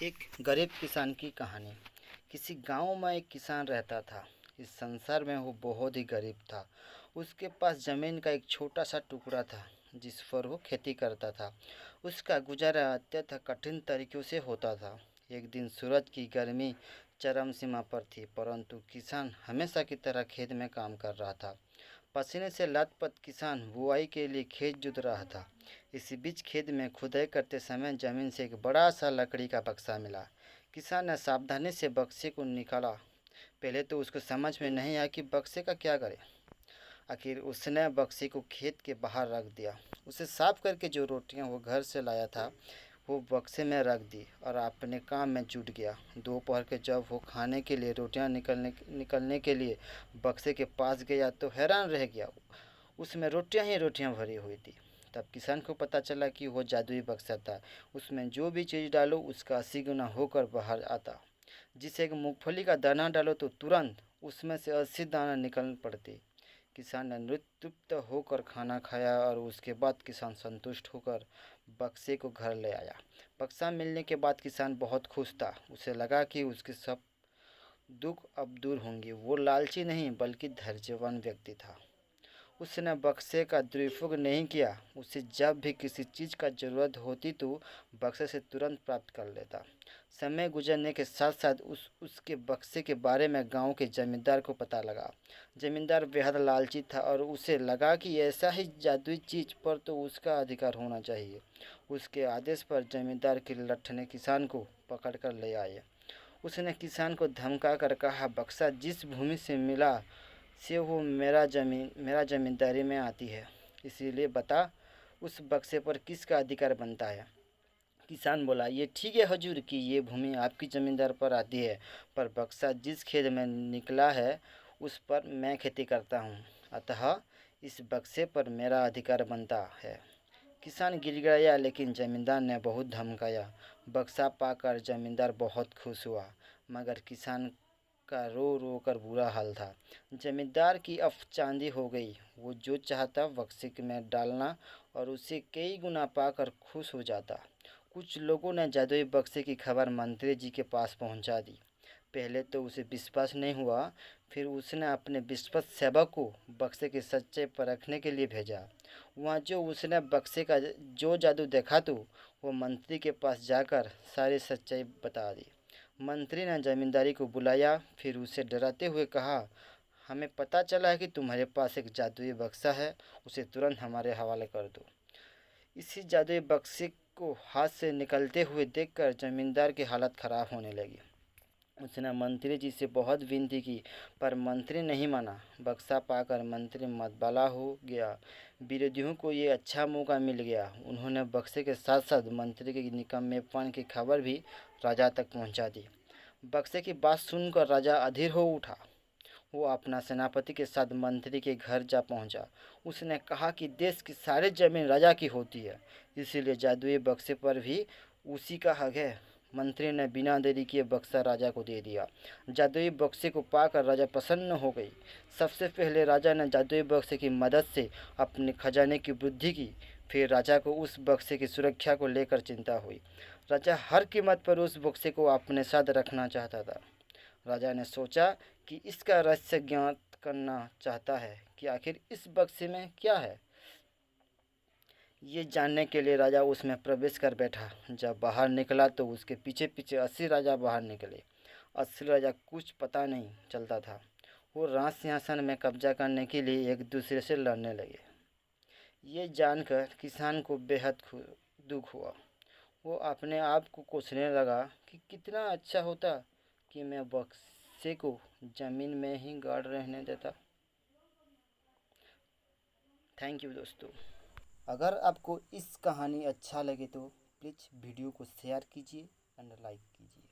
एक गरीब किसान की कहानी। किसी गांव में एक किसान रहता था। इस संसार में वो बहुत ही गरीब था। उसके पास ज़मीन का एक छोटा सा टुकड़ा था जिस पर वो खेती करता था। उसका गुजारा अत्यंत कठिन तरीक़ों से होता था। एक दिन सूरज की गर्मी चरम सीमा पर थी, परंतु किसान हमेशा की तरह खेत में काम कर रहा था। पसीने से लथपथ किसान बुआई के लिए खेत जोत रहा था। इसी बीच खेत में खुदाई करते समय जमीन से एक बड़ा सा लकड़ी का बक्सा मिला। किसान ने सावधानी से बक्से को निकाला। पहले तो उसको समझ में नहीं आया कि बक्से का क्या करे। आखिर उसने बक्से को खेत के बाहर रख दिया। उसे साफ करके जो रोटियां वो घर से लाया था वो बक्से में रख दी और अपने काम में जुट गया। दोपहर के जब वो खाने के लिए रोटियां निकलने के लिए बक्से के पास गया तो हैरान रह गया। उसमें रोटियां ही रोटियां भरी हुई थी। तब किसान को पता चला कि वो जादुई बक्सा था। उसमें जो भी चीज़ डालो उसका 80 गुना होकर बाहर आता। जिसे एक मूंगफली का दाना डालो तो तुरंत उसमें से 80 दाना निकल पड़ते। किसान ने तृप्त होकर खाना खाया और उसके बाद किसान संतुष्ट होकर बक्से को घर ले आया। बक्सा मिलने के बाद किसान बहुत खुश था। उसे लगा कि उसके सब दुख अब दूर होंगे। वो लालची नहीं बल्कि धैर्यवान व्यक्ति था। उसने बक्से का दुरुपयोग नहीं किया। उसे जब भी किसी चीज़ का ज़रूरत होती तो बक्से से तुरंत प्राप्त कर लेता। समय गुजरने के साथ साथ उसके बक्से के बारे में गांव के जमींदार को पता लगा। जमींदार बेहद लालची था और उसे लगा कि ऐसा ही जादुई चीज़ पर तो उसका अधिकार होना चाहिए। उसके आदेश पर जमींदार के लट्ठ ने किसान को पकड़ कर ले आए। उसने किसान को धमका कर कहा, बक्सा जिस भूमि से मिला से वो मेरा ज़मींदारी में आती है, इसीलिए बता उस बक्से पर किसका अधिकार बनता है। किसान बोला, ये ठीक है हजूर कि ये भूमि आपकी ज़मींदार पर आती है, पर बक्सा जिस खेत में निकला है उस पर मैं खेती करता हूँ, अतः इस बक्से पर मेरा अधिकार बनता है। किसान गिड़गिड़ाया लेकिन जमींदार ने बहुत धमकाया। बक्सा पाकर जमींदार बहुत खुश हुआ, मगर किसान का रो रो कर बुरा हाल था। जमींदार की अब चांदी हो गई। वो जो चाहता बक्से में डालना और उसे कई गुना पाकर खुश हो जाता। कुछ लोगों ने जादुई बक्से की खबर मंत्री जी के पास पहुंचा दी। पहले तो उसे विश्वास नहीं हुआ, फिर उसने अपने विश्वस्त सेवक को बक्से की सच्चाई परखने के लिए भेजा। वहाँ जो उसने बक्से का जो जादू देखा तो वो मंत्री के पास जाकर सारी सच्चाई बता दी। मंत्री ने जमींदारी को बुलाया, फिर उसे डराते हुए कहा, हमें पता चला है कि तुम्हारे पास एक जादुई बक्सा है, उसे तुरंत हमारे हवाले कर दो। इसी जादुई बक्से को हाथ से निकलते हुए देखकर जमींदार की हालत खराब होने लगी। उसने मंत्री जी से बहुत विनती की, पर मंत्री नहीं माना। बक्सा पाकर मंत्री मतवाला हो गया। विरोधियों को ये अच्छा मौका मिल गया। उन्होंने बक्से के साथ साथ मंत्री के निकम्मेपन की खबर भी राजा तक पहुंचा दी। बक्से की बात सुनकर राजा अधीर हो उठा। वो अपना सेनापति के साथ मंत्री के घर जा पहुंचा। उसने कहा कि देश की सारी जमीन राजा की होती है, इसीलिए जादुई बक्से पर भी उसी का हक है। मंत्री ने बिना देरी किए बक्सा राजा को दे दिया। जादुई बक्से को पाकर राजा प्रसन्न हो गई। सबसे पहले राजा ने जादुई बक्से की मदद से अपने खजाने की वृद्धि की। फिर राजा को उस बक्से की सुरक्षा को लेकर चिंता हुई। राजा हर कीमत पर उस बक्से को अपने साथ रखना चाहता था। राजा ने सोचा कि इसका रहस्य ज्ञात करना चाहता है कि आखिर इस बक्से में क्या है। ये जानने के लिए राजा उसमें प्रवेश कर बैठा। जब बाहर निकला तो उसके पीछे पीछे 80 राजा बाहर निकले। 80 राजा कुछ पता नहीं चलता था। वो राज सिंहासन में कब्जा करने के लिए एक दूसरे से लड़ने लगे। ये जानकर किसान को बेहद दुख हुआ। वो अपने आप को कोसने लगा कि कितना अच्छा होता कि मैं बक्से को ज़मीन में ही गाड़ रहने देता। थैंक यू दोस्तों। अगर आपको इस कहानी अच्छा लगे तो प्लीज़ वीडियो को शेयर कीजिए एंड लाइक कीजिए।